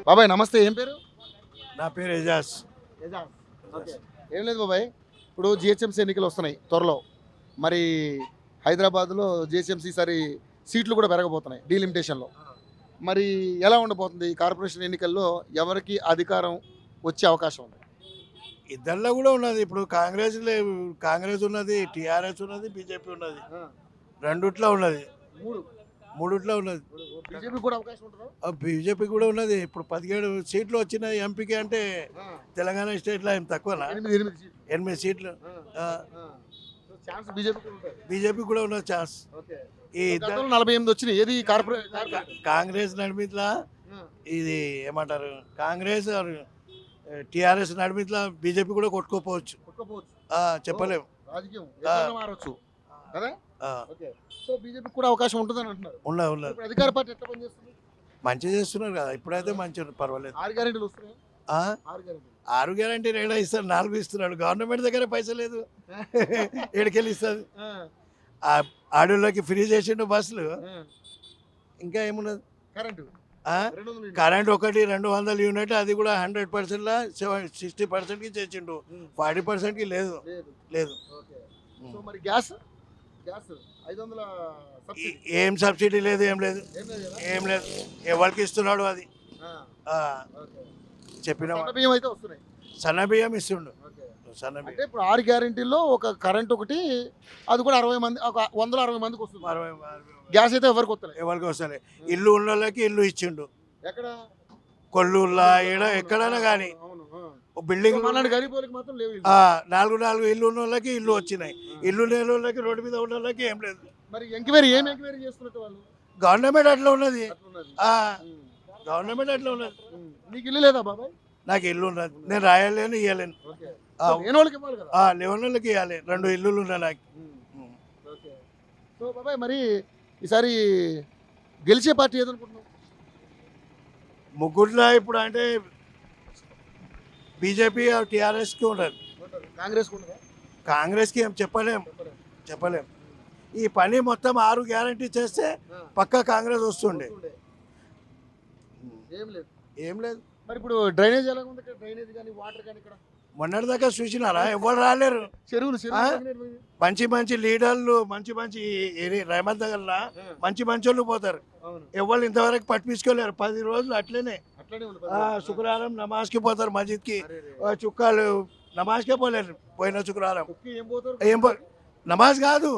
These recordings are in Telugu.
బాబాయ్ నమస్తే, ఏం పేరు? నా పేరు ఎజాజ్. ఓకే. ఏం లేదు బాబాయ్, ఇప్పుడు జిహెచ్ఎంసీ ఎన్నికలు వస్తున్నాయి త్వరలో. మరి హైదరాబాద్లో జిహెచ్ఎంసీ ఈసారి సీట్లు కూడా పెరగబోతున్నాయి డీలిమిటేషన్లో. మరి ఎలా ఉండబోతుంది ఈ కార్పొరేషన్ ఎన్నికల్లో? ఎవరికి అధికారం వచ్చే అవకాశం ఉంది? ఇద్దరిలో కూడా ఉన్నది. ఇప్పుడు కాంగ్రెస్ ఉన్నది, టీఆర్ఎస్ ఉన్నది, బీజేపీ ఉన్నది. రెండిట్లో ఉన్నది, మూడిట్లో ఉన్నది. బీజేపీ కూడా అవకాశం ఉంటుందా? బీజేపీ కూడా ఉన్నది. ఇప్పుడు 17 సీట్లు వచ్చినాయి ఎంపీకి. అంటే తెలంగాణ స్టేట్లో ఏం తక్కువనా? 8 సీట్లు. బీజేపీ కూడా ఉన్నది ఛాన్స్. ఈ 48 వచ్చినాయి. ఏది కాంగ్రెస్ నడిమిట్లా, ఇది ఏమంటారు, కాంగ్రెస్ టీఆర్ఎస్ నడిమిట్లా బీజేపీ కూడా కొట్టుకోపోవచ్చు. చెప్పలేము. సో బీజేపీ కూడా అవకాశం ఉంటుందని అంటున్నారు. ఉన్నది. అధికార పార్టీ ఎట్లా పనిచేస్తుంది? మంచిగా చేస్తున్నారు కదా, ఇప్పుడైతే మంచిగా పర్వాలేదు. 6 గ్యారెంటీలు వస్తున్నాయి. 6 గ్యారెంటీ 2 ఇస్తాడు, 4 ఇస్తున్నాడు. గవర్నమెంట్ దగ్గర పైసలు లేదు, ఏడుకెళ్ళి ఇస్తుంది. ఆడోళ్ళకి ఫ్రీ చేసిండు బస్సులు. ఇంకా ఏమున్నది? కరెంట్ ఒకటి 200 యూనిట్, అది కూడా 100%లా 60%కి చేసిండు, 40%కి లేదు. మరి గ్యాస్ ఏం సబ్సిడీ లేదు, ఏం లేదు. ఎవరికి ఇస్తున్నాడు అది చెప్పిన. సన్న బియ్యం ఇస్తుండు. అంటే ఇప్పుడు 6 గ్యారెంటీల్లో ఒక కరెంట్ ఒకటి, అది కూడా 60 మంది, ఒక 160 మందికి వస్తుంది. గ్యాస్ అయితే ఎవరికి వస్తలే. ఇల్లు ఉన్న వాళ్ళకి ఇల్లు ఇచ్చిండు. ఎక్కడ? కొల్లూరులా ఎక్కడైనా కానీ బిల్డింగ్ 4 ఇల్లు ఉన్న వాళ్ళకి ఇల్లు వచ్చినాయి. ఇల్లు లేని వాళ్ళకి, రోడ్డు మీద ఉన్న వాళ్ళకి ఏం లేదు. మరి ఎంక్వైరీ చేస్తున్నట్టు వాళ్ళు? గవర్నమెంట్ అట్లా ఉన్నది. గవర్నమెంట్ అట్లా ఉన్నది. నీకు ఇల్లు లేదా బాబాయ్? నాకు ఇల్లు ఉన్నది, నేను రాయలేను, ఇవ్వలేను. లేవని వాళ్ళకి ఇవ్వాలి. 2 ఇల్లులు ఉన్నాయి నాకు. సో బాబాయ్, మరి ఈసారి గెలిచే పార్టీ ఏదనుకుంటున్నావు? ముగ్గురులో ఇప్పుడు అంటే బీజేపీ, టీఆర్ఎస్కి ఉండదు. కాంగ్రెస్కి ఏం చెప్పలేం. ఈ పని మొత్తం 6 గ్యారెంటీ చేస్తే పక్కా కాంగ్రెస్ వస్తుండే. ఏం లేదు. మరి ఇప్పుడు డ్రైనేజ్ ఎలా ఉంది? డ్రైనేజ్ కానీ వాటర్ కానీ ఇక్కడ మొన్నటి దాకా చూసినారా? ఎవరు రాలేరు. చెరువులు మంచి లీడర్లు, మంచి రేవంత్ దగ్గర మంచి వాళ్ళు పోతారు. ఎవరు ఇంతవరకు పట్టించుకోలేరు. 10 రోజులు అట్లనే. శుక్రవారం నమాజ్కి పోతారు మస్జిద్కి. చుక్కాలు నమాజ్కే పోలేరు. పోయిన శుక్రవారం నమాజ్ కాదు,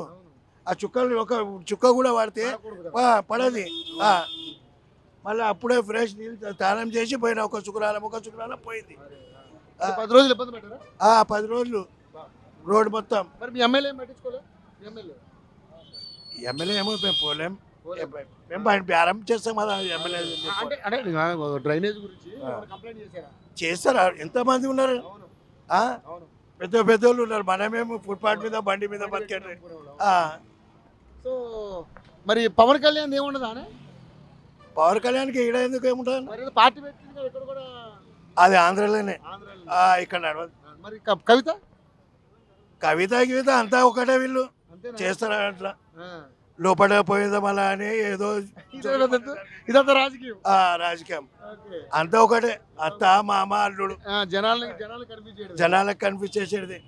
ఆ చుక్కలు ఒక చుక్క కూడా పడితే పడది. మళ్ళీ అప్పుడే ఫ్రెష్ నీళ్ళు స్నానం చేసి పోయిన ఒక శుక్రవారం పోయింది. 10 రోజులు ఇబ్బంది పెట్టారా? 10 రోజులు రోడ్డు మొత్తం. మరి మీ ఎమ్మెల్యే పట్టించుకోలేదు? ఎమ్మెల్యే ఏమో మేము పోలేం, మేము బేరం చేస్తాం కదా. ఎమ్మెల్యే డ్రైనేజ్ గురించి చేస్తారా? ఎంతమంది ఉన్నారు? పెద్దోళ్ళు ఉన్నారు. మనమేమో ఫుట్పాత్ మీద, బండి మీద బతికేట. సో మరి పవన్ కళ్యాణ్ ఏముండదా? పవన్ కళ్యాణ్కి ఈడ ఎందుకు ఏముంటుంది? పార్టీ పెట్టింది ఇక్కడ కూడా, అది ఆంధ్రలోనే, ఇక్కడ నడవదు. మరి కవిత అంతా ఒకటే. వీళ్ళు చేస్తారా అట్లా? లోపల పోయిందా మళ్ళా అని ఏదో ఇదంతా రాజకీయం. అంతా ఒకటే. అత్త, మామ, అల్లుడు. జనాలకు కనిపించేది.